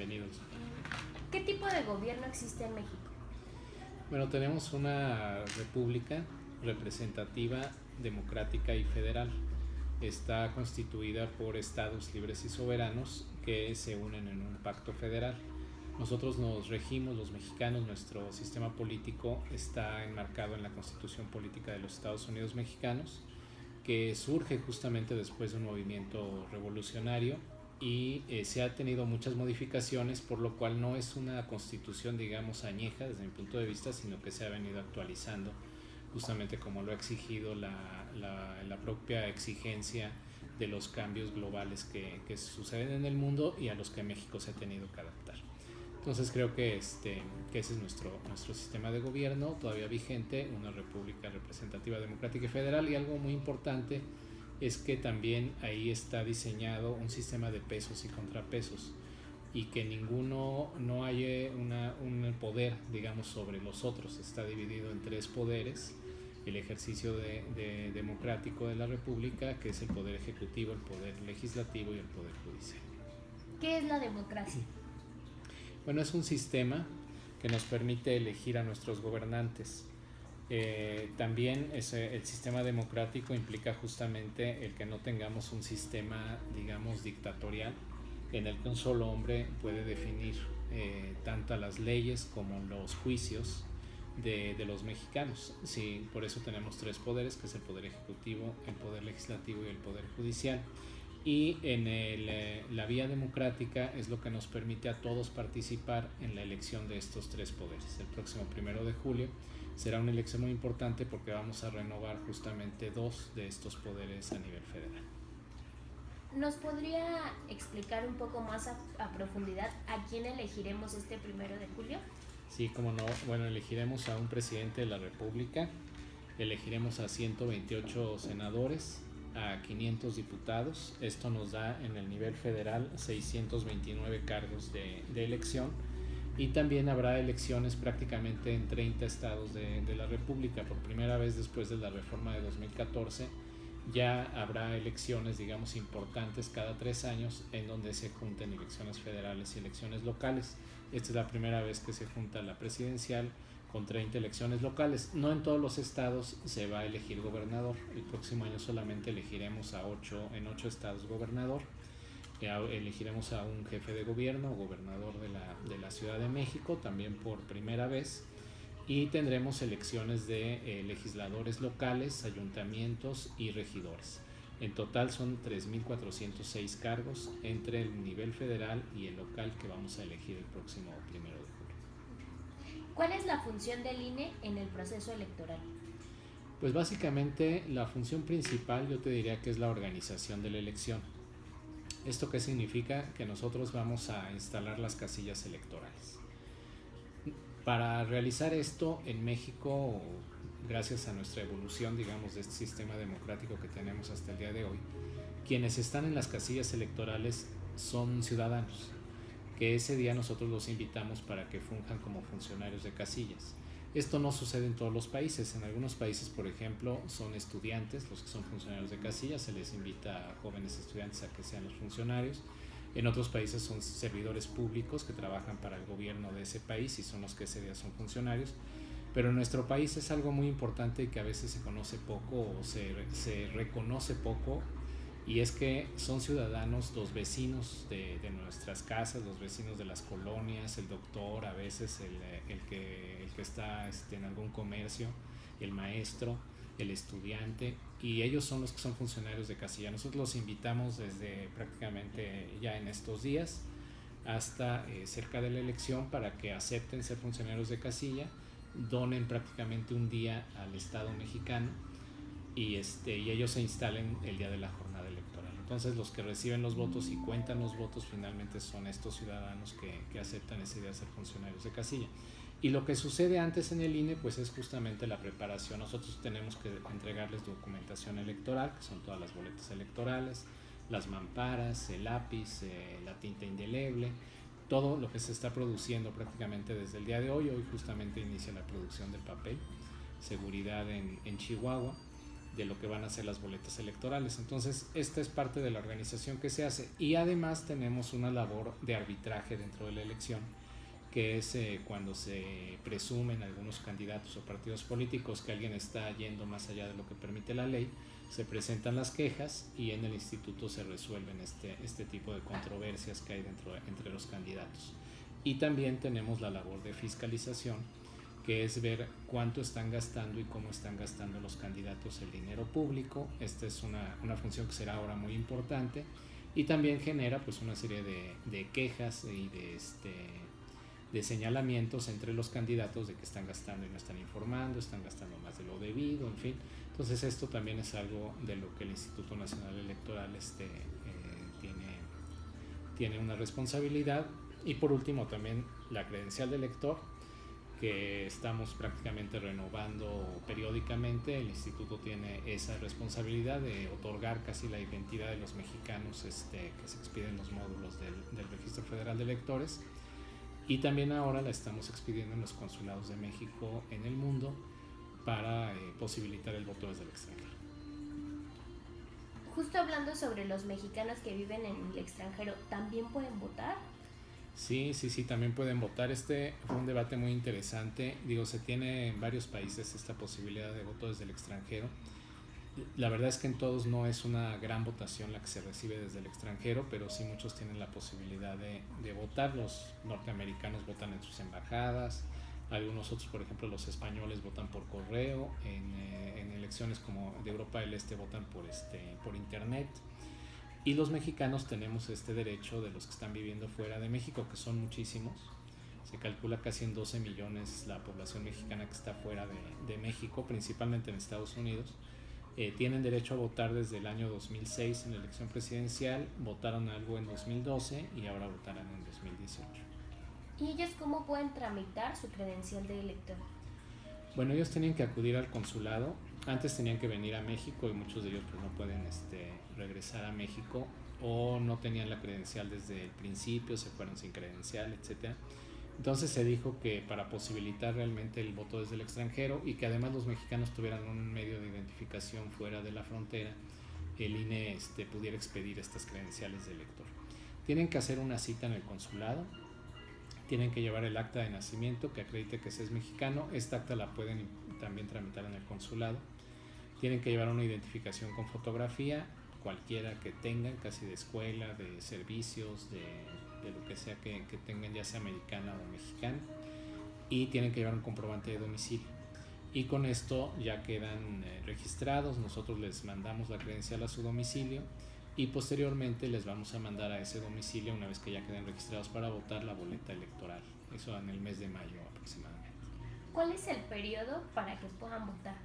bienvenidos. ¿Qué tipo de gobierno existe en México? Bueno, tenemos una república representativa, democrática y federal. Está constituida por estados libres y soberanos que se unen en un pacto federal. Nosotros nos regimos, los mexicanos, nuestro sistema político está enmarcado en la Constitución Política de los Estados Unidos Mexicanos, que surge justamente después de un movimiento revolucionario y se ha tenido muchas modificaciones, por lo cual no es una constitución, digamos, añeja desde mi punto de vista, sino que se ha venido actualizando justamente como lo ha exigido la propia exigencia de los cambios globales que suceden en el mundo y a los que México se ha tenido que adaptar. Entonces creo que ese es nuestro sistema de gobierno todavía vigente, una república representativa, democrática y federal, y algo muy importante es que también ahí está diseñado un sistema de pesos y contrapesos y que ninguno no haya un poder, digamos, sobre los otros. Está dividido en tres poderes: el ejercicio democrático de la república, que es el poder ejecutivo, el poder legislativo y el poder judicial. ¿Qué es la democracia? Bueno, es un sistema que nos permite elegir a nuestros gobernantes. También el sistema democrático implica justamente el que no tengamos un sistema, digamos, dictatorial, en el que un solo hombre puede definir tanto las leyes como los juicios de los mexicanos. Sí, por eso tenemos tres poderes, que es el poder ejecutivo, el poder legislativo y el poder judicial. Y la vía democrática es lo que nos permite a todos participar en la elección de estos tres poderes. El próximo 1 de julio será una elección muy importante porque vamos a renovar justamente dos de estos poderes a nivel federal. ¿Nos podría explicar un poco más a profundidad a quién elegiremos este 1 de julio? Sí, como no. Bueno, elegiremos a un presidente de la República, elegiremos a 128 senadores, a 500 diputados. Esto nos da en el nivel federal 629 cargos de elección, y también habrá elecciones prácticamente en 30 estados de la República. Por primera vez después de la reforma de 2014 ya habrá elecciones, digamos, importantes cada 3 años, en donde se junten elecciones federales y elecciones locales. Esta es la primera vez que se junta la presidencial con 30 elecciones locales. No en todos los estados se va a elegir gobernador. El próximo año solamente elegiremos en 8 estados gobernador. Elegiremos a un jefe de gobierno, gobernador de la Ciudad de México, también por primera vez. Y tendremos elecciones de legisladores locales, ayuntamientos y regidores. En total son 3,406 cargos entre el nivel federal y el local que vamos a elegir el próximo 1 de julio. ¿Cuál es la función del INE en el proceso electoral? Pues básicamente la función principal yo te diría que es la organización de la elección. ¿Esto qué significa? Que nosotros vamos a instalar las casillas electorales. Para realizar esto en México, gracias a nuestra evolución, digamos, de este sistema democrático que tenemos hasta el día de hoy, quienes están en las casillas electorales son ciudadanos, que ese día nosotros los invitamos para que funjan como funcionarios de casillas. Esto no sucede en todos los países. En algunos países, por ejemplo, son estudiantes los que son funcionarios de casillas, se les invita a jóvenes estudiantes a que sean los funcionarios. En otros países son servidores públicos que trabajan para el gobierno de ese país y son los que ese día son funcionarios. Pero en nuestro país es algo muy importante y que a veces se conoce poco o se reconoce poco, y es que son ciudadanos los vecinos de nuestras casas, los vecinos de las colonias, el doctor, a veces el que está en algún comercio, el maestro, el estudiante, y ellos son los que son funcionarios de casilla. Nosotros los invitamos desde prácticamente ya en estos días hasta cerca de la elección para que acepten ser funcionarios de casilla, donen prácticamente un día al Estado mexicano y ellos se instalen el día de la jornada electoral. Entonces los que reciben los votos y cuentan los votos finalmente son estos ciudadanos que aceptan ese día ser funcionarios de casilla. Y lo que sucede antes en el INE pues es justamente la preparación. Nosotros tenemos que entregarles documentación electoral, que son todas las boletas electorales, las mamparas, el lápiz, la tinta indeleble, todo lo que se está produciendo prácticamente desde el día de hoy. Hoy justamente inicia la producción del papel, seguridad en Chihuahua. de lo que van a ser las boletas electorales. Entonces, esta es parte de la organización que se hace, y además tenemos una labor de arbitraje dentro de la elección, que es cuando se presumen algunos candidatos o partidos políticos que alguien está yendo más allá de lo que permite la ley. Se presentan las quejas y en el instituto se resuelven este tipo de controversias que hay entre los candidatos. Y también tenemos la labor de fiscalización, que es ver cuánto están gastando y cómo están gastando los candidatos el dinero público. Esta es una función que será ahora muy importante, y también genera pues una serie de quejas y de señalamientos entre los candidatos de que están gastando y no están informando, están gastando más de lo debido, en fin. Entonces esto también es algo de lo que el Instituto Nacional Electoral tiene una responsabilidad. Y por último también la credencial de elector, que estamos prácticamente renovando periódicamente. El instituto tiene esa responsabilidad de otorgar casi la identidad de los mexicanos que se expiden los módulos del Registro Federal de Electores, y también ahora la estamos expidiendo en los consulados de México en el mundo para posibilitar el voto desde el extranjero. Justo hablando sobre los mexicanos que viven en el extranjero, ¿también pueden votar? Sí, también pueden votar. Fue un debate muy interesante. Se tiene en varios países esta posibilidad de voto desde el extranjero. La verdad es que en todos no es una gran votación la que se recibe desde el extranjero, pero sí muchos tienen la posibilidad de votar. Los norteamericanos votan en sus embajadas, algunos otros, por ejemplo los españoles, votan por correo, en elecciones como de Europa del Este votan por internet. Y los mexicanos tenemos este derecho, de los que están viviendo fuera de México, que son muchísimos. Se calcula casi en 12 millones la población mexicana que está fuera de México, principalmente en Estados Unidos. Tienen derecho a votar desde el año 2006 en la elección presidencial, votaron algo en 2012 y ahora votarán en 2018. ¿Y ellos cómo pueden tramitar su credencial de elector? Bueno, ellos tenían que acudir al consulado. Antes tenían que venir a México y muchos de ellos pues no pueden regresar a México, o no tenían la credencial desde el principio, se fueron sin credencial, etc. Entonces se dijo que para posibilitar realmente el voto desde el extranjero, y que además los mexicanos tuvieran un medio de identificación fuera de la frontera, el INE pudiera expedir estas credenciales de elector. Tienen que hacer una cita en el consulado, tienen que llevar el acta de nacimiento que acredite que se es mexicano. Esta acta la pueden también tramitar en el consulado. Tienen que llevar una identificación con fotografía, cualquiera que tengan, casi de escuela, de servicios, de lo que sea que tengan, ya sea americana o mexicana. Y tienen que llevar un comprobante de domicilio. Y con esto ya quedan registrados. Nosotros les mandamos la credencial a su domicilio, y posteriormente les vamos a mandar a ese domicilio, una vez que ya queden registrados para votar, la boleta electoral. Eso en el mes de mayo aproximadamente. ¿Cuál es el periodo para que puedan votar?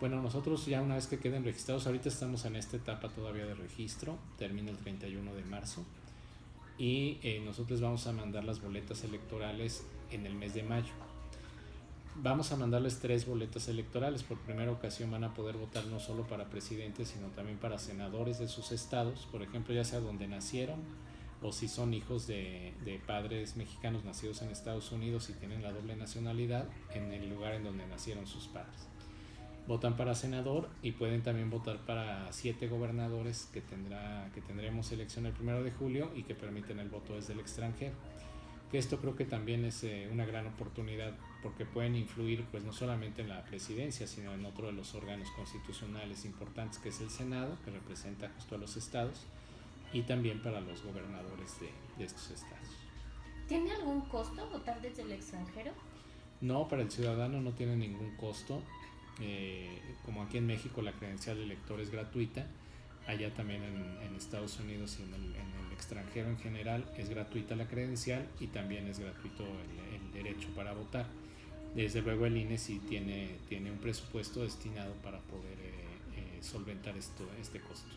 Bueno, nosotros ya una vez que queden registrados, ahorita estamos en esta etapa todavía de registro, termina el 31 de marzo, y nosotros vamos a mandar las boletas electorales en el mes de mayo. Vamos a mandarles 3 boletas electorales. Por primera ocasión van a poder votar no solo para presidentes, sino también para senadores de sus estados, por ejemplo, ya sea donde nacieron, o si son hijos de padres mexicanos nacidos en Estados Unidos y tienen la doble nacionalidad, en el lugar en donde nacieron sus padres. Votan para senador, y pueden también votar para 7 gobernadores que tendremos elección el 1 de julio y que permiten el voto desde el extranjero. Que esto creo que también es una gran oportunidad, porque pueden influir pues no solamente en la presidencia, sino en otro de los órganos constitucionales importantes, que es el Senado, que representa justo a los estados, y también para los gobernadores de estos estados. ¿Tiene algún costo votar desde el extranjero? No, para el ciudadano no tiene ningún costo. Como aquí en México la credencial de elector es gratuita, allá también en Estados Unidos y en el extranjero en general es gratuita la credencial, y también es gratuito el derecho para votar. Desde luego el INE sí tiene un presupuesto destinado para poder solventar este costo.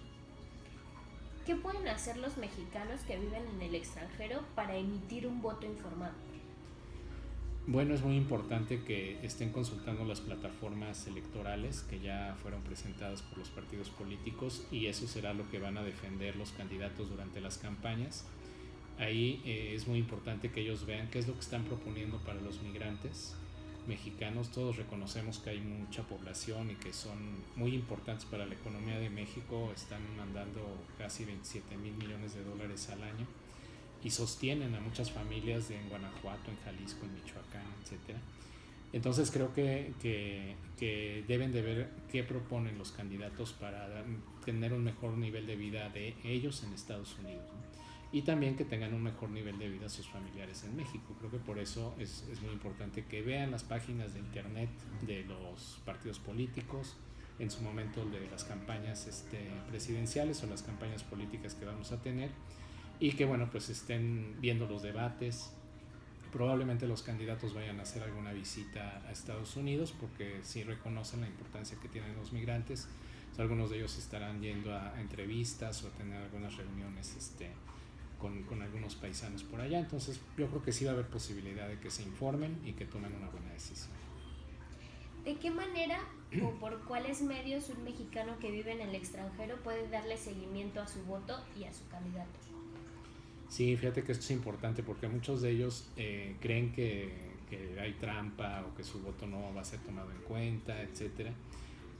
¿Qué pueden hacer los mexicanos que viven en el extranjero para emitir un voto informado? Bueno, es muy importante que estén consultando las plataformas electorales que ya fueron presentadas por los partidos políticos, y eso será lo que van a defender los candidatos durante las campañas. Ahí es muy importante que ellos vean qué es lo que están proponiendo para los migrantes, mexicanos. Todos reconocemos que hay mucha población y que son muy importantes para la economía de México. Están mandando casi 27,000 millones de dólares al año y sostienen a muchas familias en Guanajuato, en Jalisco, en Michoacán, etcétera. Entonces creo que deben de ver qué proponen los candidatos para tener un mejor nivel de vida de ellos en Estados Unidos, ¿no? Y también que tengan un mejor nivel de vida sus familiares en México. Creo que por eso es muy importante que vean las páginas de internet de los partidos políticos, en su momento de las campañas presidenciales o las campañas políticas que vamos a tener, y que bueno, pues estén viendo los debates. Probablemente los candidatos vayan a hacer alguna visita a Estados Unidos porque sí reconocen la importancia que tienen los migrantes. Algunos de ellos estarán yendo a entrevistas o a tener algunas reuniones con algunos paisanos por allá. Entonces yo creo que sí va a haber posibilidad de que se informen y que tomen una buena decisión. ¿De qué manera o por cuáles medios un mexicano que vive en el extranjero puede darle seguimiento a su voto y a su candidato? Sí, fíjate que esto es importante porque muchos de ellos creen que hay trampa o que su voto no va a ser tomado en cuenta, etcétera.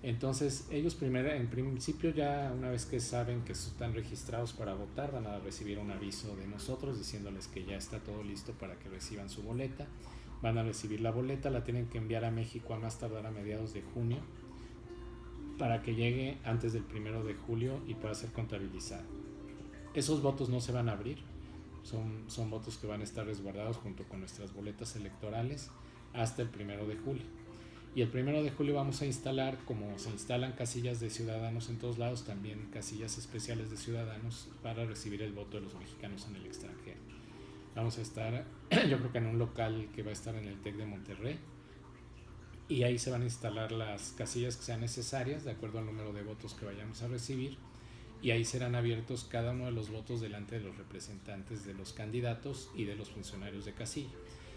Entonces ellos en principio, ya una vez que saben que están registrados para votar, van a recibir un aviso de nosotros diciéndoles que ya está todo listo para que reciban su boleta. Van a recibir la boleta, la tienen que enviar a México a más tardar a mediados de junio para que llegue antes del 1 de julio y pueda ser contabilizada. Esos votos no se van a abrir, son votos que van a estar resguardados junto con nuestras boletas electorales hasta el 1 de julio. Y el 1 de julio vamos a instalar, como se instalan casillas de ciudadanos en todos lados, también casillas especiales de ciudadanos para recibir el voto de los mexicanos en el extranjero. Vamos a estar, yo creo que en un local que va a estar en el TEC de Monterrey, y ahí se van a instalar las casillas que sean necesarias de acuerdo al número de votos que vayamos a recibir, y ahí serán abiertos cada uno de los votos delante de los representantes de los candidatos y de los funcionarios de casilla.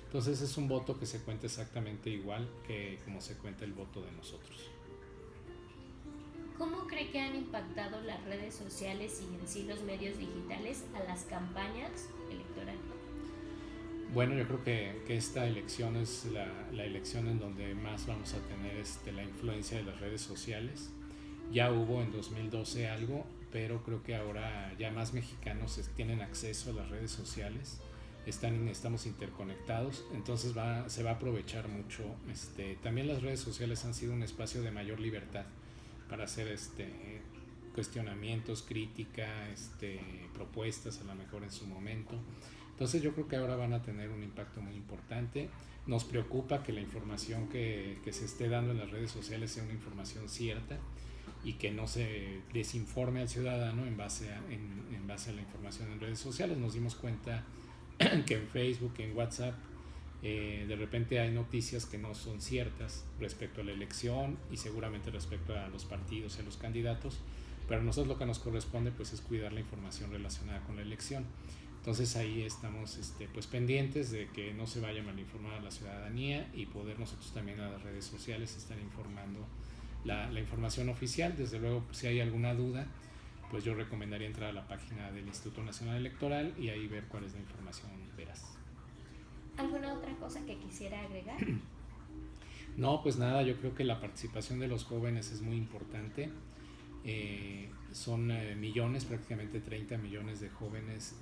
Entonces es un voto que se cuenta exactamente igual que como se cuenta el voto de nosotros. ¿Cómo cree que han impactado las redes sociales y en sí los medios digitales a las campañas electorales? Bueno, yo creo que esta elección es la elección en donde más vamos a tener la influencia de las redes sociales. Ya hubo en 2012 algo, pero creo que ahora ya más mexicanos tienen acceso a las redes sociales. Estamos interconectados, entonces se va a aprovechar mucho. También las redes sociales han sido un espacio de mayor libertad para hacer cuestionamientos, crítica, propuestas a lo mejor en su momento. Entonces yo creo que ahora van a tener un impacto muy importante. Nos preocupa que la información que se esté dando en las redes sociales sea una información cierta y que no se desinforme al ciudadano en base a la información en redes sociales. Nos dimos cuenta que en Facebook, en WhatsApp, de repente hay noticias que no son ciertas respecto a la elección y seguramente respecto a los partidos y a los candidatos, pero a nosotros lo que nos corresponde pues es cuidar la información relacionada con la elección. Entonces ahí estamos pues pendientes de que no se vaya a malinformar a la ciudadanía y poder nosotros también a las redes sociales estar informando la información oficial. Desde luego, pues, si hay alguna duda, pues yo recomendaría entrar a la página del Instituto Nacional Electoral y ahí ver cuál es la información veraz. ¿Alguna otra cosa que quisiera agregar? No, pues nada, yo creo que la participación de los jóvenes es muy importante. Son millones, prácticamente 30 millones de jóvenes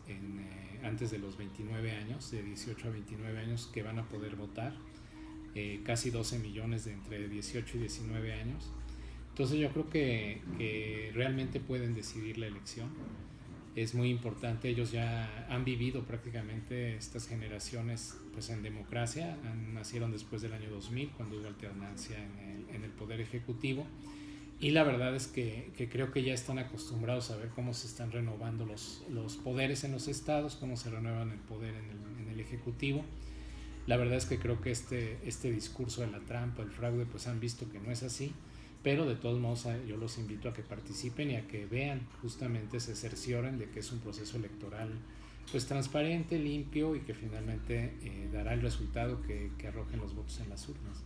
antes de los 29 años, de 18 a 29 años, que van a poder votar. Casi 12 millones de entre 18 y 19 años. Entonces yo creo que realmente pueden decidir la elección. Es muy importante, ellos ya han vivido prácticamente estas generaciones pues en democracia, nacieron después del año 2000 cuando hubo alternancia en el poder ejecutivo, y la verdad es que creo que ya están acostumbrados a ver cómo se están renovando los poderes en los estados, cómo se renuevan el poder en el ejecutivo. La verdad es que creo que este discurso de la trampa, el fraude, pues han visto que no es así, pero de todos modos yo los invito a que participen y a que vean, justamente se cercioren de que es un proceso electoral pues transparente, limpio y que finalmente dará el resultado que arrojen los votos en las urnas.